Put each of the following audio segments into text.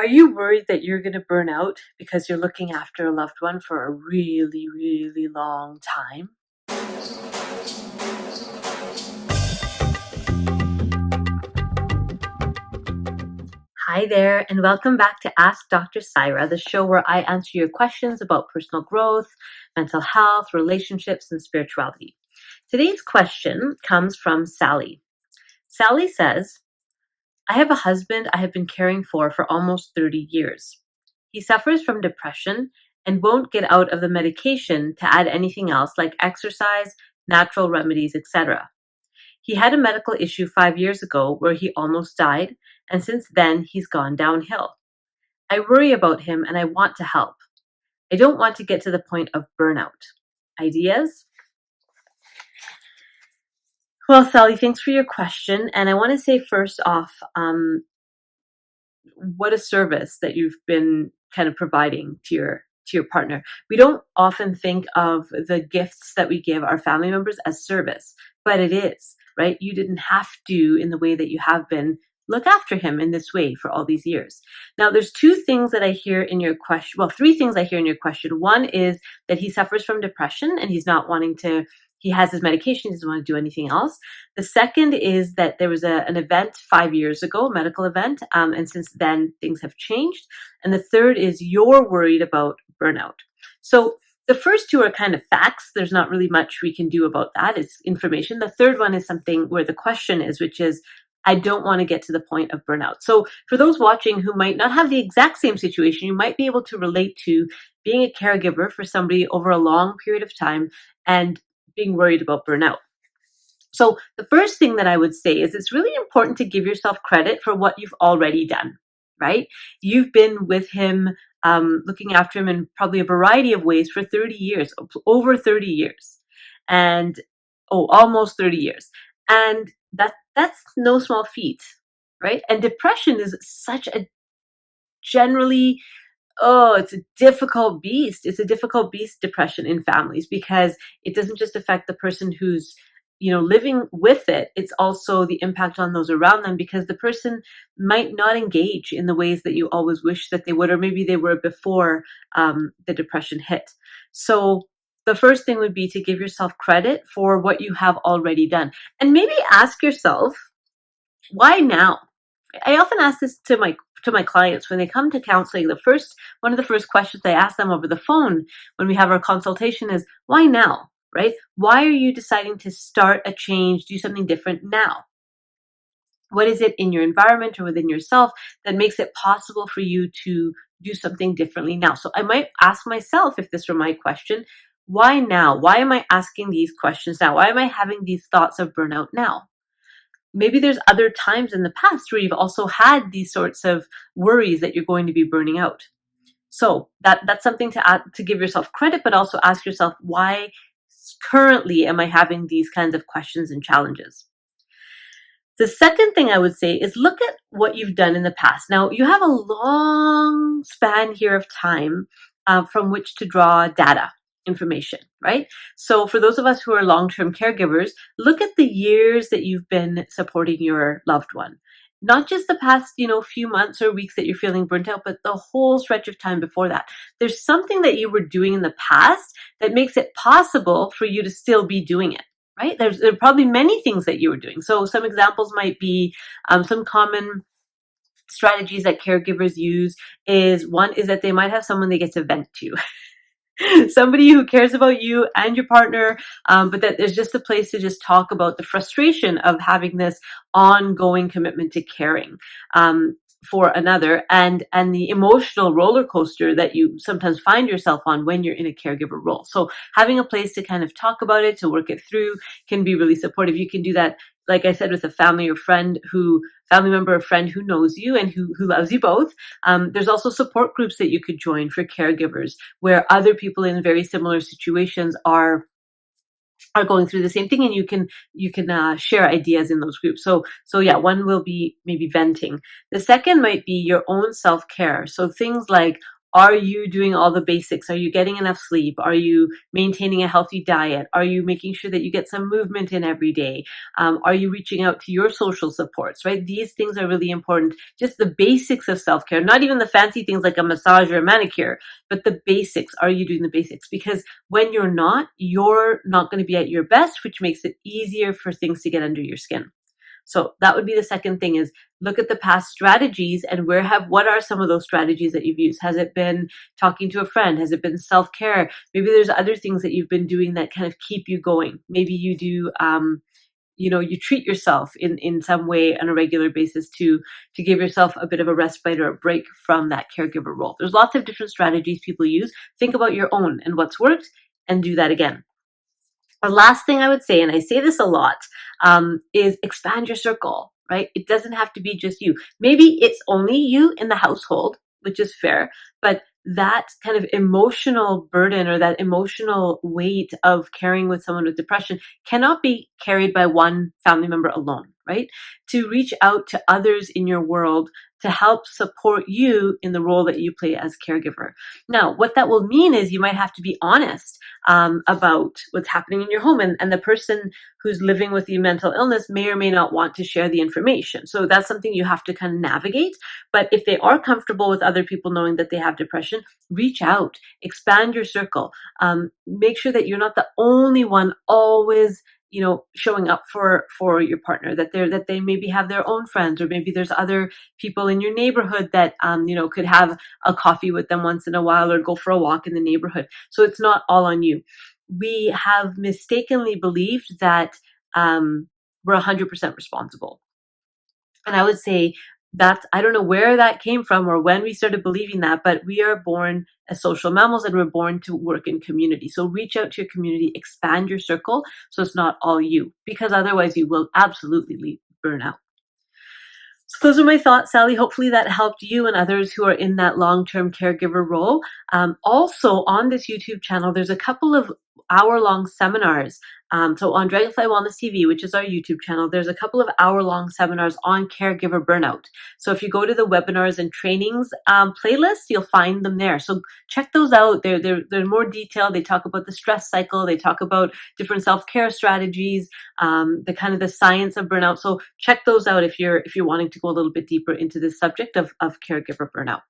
Are you worried that you're going to burn out because you're looking after a loved one for a really, really long time? Hi there, and welcome back to Ask Dr. Saira, the show where I answer your questions about personal growth, mental health, relationships, and spirituality. Today's question comes from Sally. Sally says, I have a husband I have been caring for almost 30 years. He suffers from depression and won't get out of the medication to add anything else like exercise, natural remedies, etc. He had a medical issue 5 years ago where he almost died, and since then he's gone downhill. I worry about him and I want to help. I don't want to get to the point of burnout. Ideas? Well, Sally, thanks for your question. And I want to say first off, what a service that you've been kind of providing to your partner. We don't often think of the gifts that we give our family members as service, but it is, right? You didn't have to, in the way that you have been, look after him in this way for all these years. Now, there's two things that I hear in your question. Well, three things I hear in your question. One is that he suffers from depression and he's not wanting to, he has his medication, he doesn't want to do anything else. The second is that there was an event 5 years ago, a medical event, and since then things have changed. And the third is you're worried about burnout. So the first two are kind of facts. There's not really much we can do about that. It's information. The third one is something where the question is, which is, I don't want to get to the point of burnout. So for those watching who might not have the exact same situation, you might be able to relate to being a caregiver for somebody over a long period of time and being worried about burnout. So the first thing that I would say is it's really important to give yourself credit for what you've already done, right? You've been with him, looking after him in probably a variety of ways for 30 years, over 30 years, and almost 30 years. And that's no small feat, right? And depression is such a generally, it's a difficult beast. It's a difficult beast, depression in families, because it doesn't just affect the person who's living with it. It's also the impact on those around them, because the person might not engage in the ways that you always wish that they would, or maybe they were before the depression hit. So the first thing would be to give yourself credit for what you have already done. And maybe ask yourself, why now? I often ask this to my clients when they come to counseling. One of the first questions I ask them over the phone when we have our consultation is, why now? Right? Why are you deciding to start a change, do something different now? What is it in your environment or within yourself that makes it possible for you to do something differently now? So I might ask myself, if this were my question, why now? Why am I asking these questions now? Why am I having these thoughts of burnout now? Maybe there's other times in the past where you've also had these sorts of worries that you're going to be burning out. So that's something to give yourself credit, but also ask yourself, why currently am I having these kinds of questions and challenges? The second thing I would say is look at what you've done in the past. Now, you have a long span here of time from which to draw data, information, right? So for those of us who are long-term caregivers, look at the years that you've been supporting your loved one. Not just the past, few months or weeks that you're feeling burnt out, but the whole stretch of time before that. There's something that you were doing in the past that makes it possible for you to still be doing it, right? There are probably many things that you were doing. So some examples might be some common strategies that caregivers use is that they might have someone they get to vent to. Somebody who cares about you and your partner, but that there's just a place to just talk about the frustration of having this ongoing commitment to caring for another, and the emotional roller coaster that you sometimes find yourself on when you're in a caregiver role. So having a place to kind of talk about it, to work it through, can be really supportive. You can do that, like I said, with a family member or friend who knows you and who loves you both. There's also support groups that you could join for caregivers where other people in very similar situations are going through the same thing, and you can share ideas in those groups. So yeah, one will be maybe venting. The second might be your own self-care. So things like Are you doing all the basics? Are you getting enough sleep? Are you maintaining a healthy diet? Are you making sure that you get some movement in every day? Are you reaching out to your social supports, right? These things are really important. Just the basics of self-care, not even the fancy things like a massage or a manicure, but the basics. Are you doing the basics? Because when you're not going to be at your best, which makes it easier for things to get under your skin. So that would be the second thing, is look at the past strategies and what are some of those strategies that you've used? Has it been talking to a friend? Has it been self-care? Maybe there's other things that you've been doing that kind of keep you going. Maybe you do, you treat yourself in some way on a regular basis to give yourself a bit of a respite or a break from that caregiver role. There's lots of different strategies people use. Think about your own and what's worked and do that again. The last thing I would say, and I say this a lot, is expand your circle, right? It doesn't have to be just you. Maybe it's only you in the household, which is fair, but that kind of emotional burden or that emotional weight of caring with someone with depression cannot be carried by one family member alone, right? To reach out to others in your world to help support you in the role that you play as caregiver. Now, what that will mean is you might have to be honest about what's happening in your home, and the person who's living with the mental illness may or may not want to share the information. So that's something you have to kind of navigate. But if they are comfortable with other people knowing that they have depression, reach out, expand your circle, make sure that you're not the only one always showing up for your partner, that they maybe have their own friends, or maybe there's other people in your neighborhood that could have a coffee with them once in a while or go for a walk in the neighborhood. So it's not all on you. We have mistakenly believed that we're 100% responsible. And I would say I don't know where that came from or when we started believing that, but we are born as social mammals and we're born to work in community. So reach out to your community, expand your circle so it's not all you, because otherwise you will absolutely burn out. So those are my thoughts, Sally. Hopefully that helped you and others who are in that long-term caregiver role. Also on this YouTube channel, there's a couple of hour-long seminars. So on Dragonfly Wellness TV, which is our YouTube channel, there's a couple of hour-long seminars on caregiver burnout. So if you go to the webinars and trainings playlist, you'll find them there. So check those out. They're more detailed. They talk about the stress cycle. They talk about different self-care strategies, the kind of the science of burnout. So check those out if you're wanting to go a little bit deeper into the subject of caregiver burnout.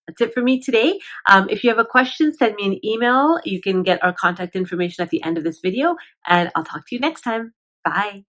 That's it for me today. If you have a question, send me an email. You can get our contact information at the end of this video, and I'll talk to you next time. Bye.